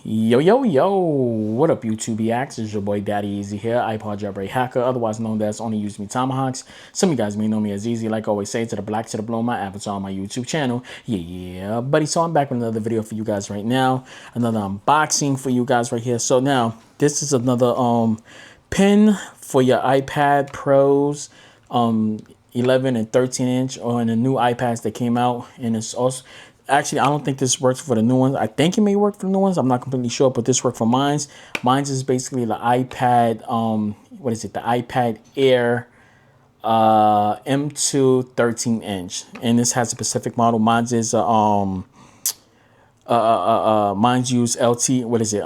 Yo, what up YouTube Ex? It's your boy Daddy Easy here, iPod jailbreak hacker, otherwise known as Only Use Me Tomahawks. Some of you guys may know me as Easy, like I always say, to the black to the blue, my avatar on my YouTube channel. Yeah, buddy, so I'm back with another video for you guys right now, another unboxing for you guys right here. So now, this is another pen for your iPad Pros, 11 and 13 inch, or in the new iPads that came out, and it's also actually, I don't think this works for the new ones. I think it may work for the new ones. I'm not completely sure, but this worked for mine's. Mine's is basically the iPad, what is it? The iPad Air M2 13 inch. And this has a specific model. Mine's is, mine's use LT, what is it?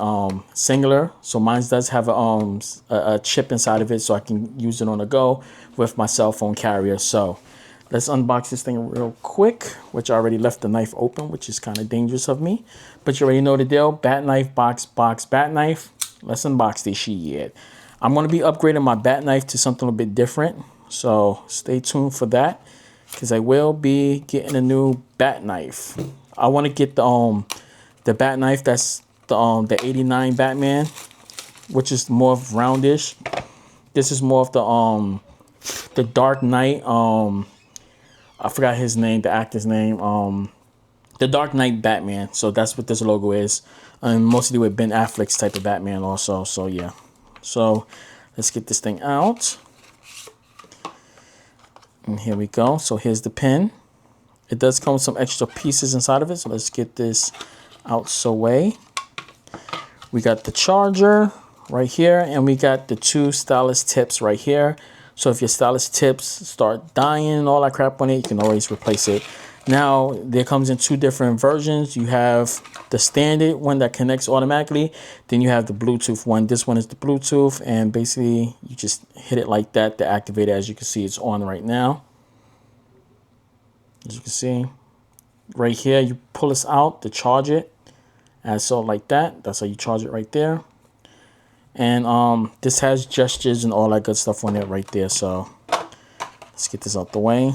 Singular. So mine's does have a chip inside of it, so I can use it on the go with my cell phone carrier. So let's unbox this thing real quick, which I already left the knife open, which is kind of dangerous of me. But you already know the deal. Bat knife, box, bat knife. Let's unbox this shit. I'm going to be upgrading my bat knife to something a bit different. So stay tuned for that, because I will be getting a new bat knife. I want to get the bat knife that's the 89 Batman, which is more of roundish. This is more of the Dark Knight, I forgot his name, the actor's name. The Dark Knight Batman. So that's what this logo is. And mostly with Ben Affleck's type of Batman also. So yeah. So let's get this thing out. And here we go. So here's the pen. It does come with some extra pieces inside of it. So let's get this out so way. We got the charger right here. And we got the two stylus tips right here. So if your stylus tips start dying and all that crap on it, you can always replace it. Now, there comes in two different versions. You have the standard one that connects automatically. Then you have the Bluetooth one. This one is the Bluetooth. And basically, you just hit it like that to activate it. As you can see, it's on right now. As you can see, right here, you pull this out to charge it. As so like that. That's how you charge it right there. And this has gestures and all that good stuff on it right there. So let's get this out the way.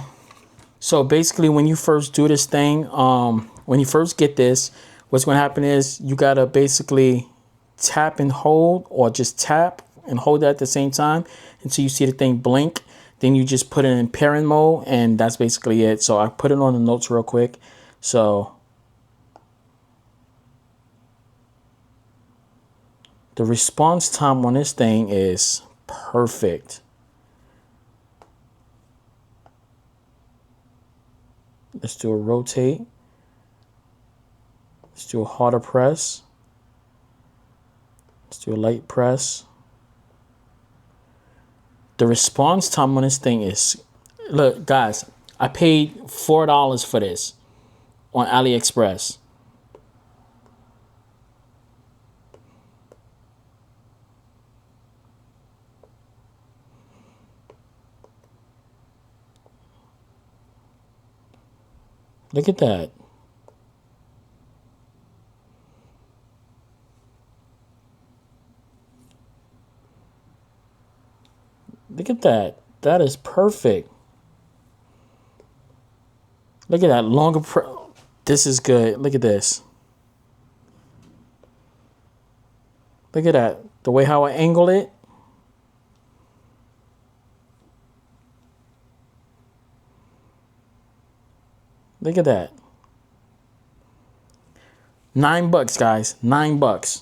So basically, when you first do this thing, when you first get this, what's going to happen is you got to basically tap and hold, or just tap and hold at the same time until you see the thing blink. Then you just put it in pairing mode, and that's basically it. So I put it on the notes real quick. So the response time on this thing is perfect. Let's do a rotate. Let's do a harder press. Let's do a light press. The response time on this thing is, look, guys, I paid $4 for this on AliExpress. Look at that. Look at that. That is perfect. Look at that. Longer. This is good. Look at this. Look at that. The way how I angle it. Look at that. $9, guys. $9.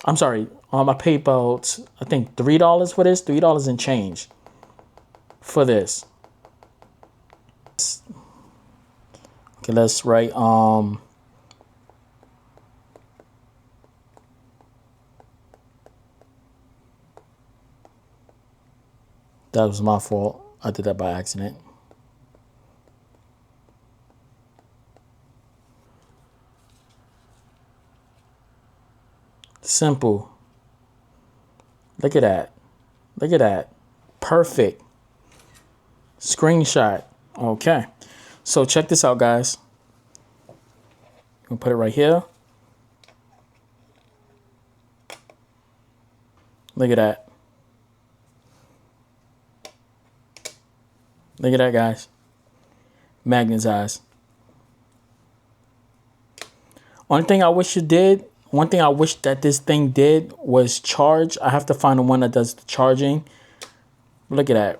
I'm sorry. I paid about, I think, $3 for this. $3 and change for this. Okay, let's write that was my fault. I did that by accident. Simple. Look at that. Look at that. Perfect. Screenshot. Okay. So check this out, guys. We'll put it right here. Look at that. Look at that, guys. Magnetized. Only thing I wish you did One thing I wish that this thing did was charge. I have to find the one that does the charging. Look at that.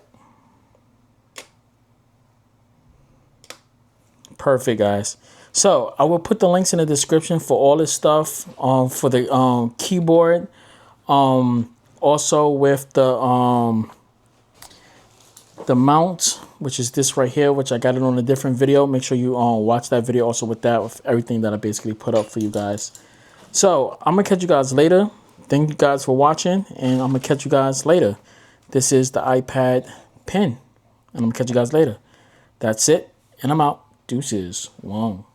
Perfect, guys. So I will put the links in the description for all this stuff, for the keyboard, also with the mount, which is this right here, which I got it on a different video. Make sure you watch that video also with that, with everything that I basically put up for you guys. So I'm gonna catch you guys later. Thank you guys for watching, and I'm gonna catch you guys later. This is the iPad pen, and I'm gonna catch you guys later. That's it, and I'm out. Deuces. Wow.